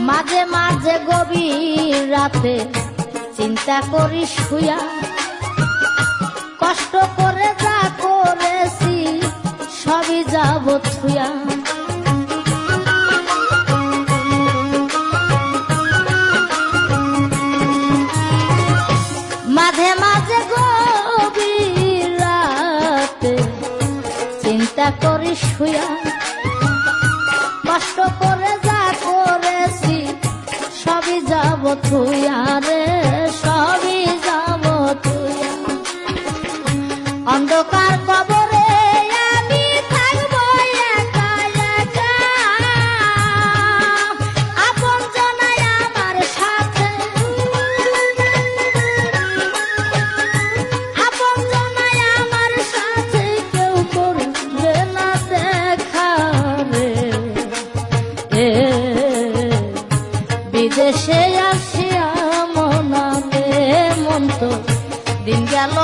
মাঝে মাঝে গভীর রাতে চিন্তা করি শুয়া, কষ্ট করে যা করেছি সবই যাব থুয়া। মাঝে মাঝে গভীর রাতে চিন্তা করি শুয়া, কষ্ট করে যা করেছি সবই যাব থুয়া রে, সবই যাব থুয়া। অন্ধকার কবরে আমি থাকবো একা একা, আপন জনাই আমার সাথে, আপন জনাই আমার সাথে কেউ করবে না দেখা রে। বিদেশে আসিয়া মনালে মন তো দিন গেল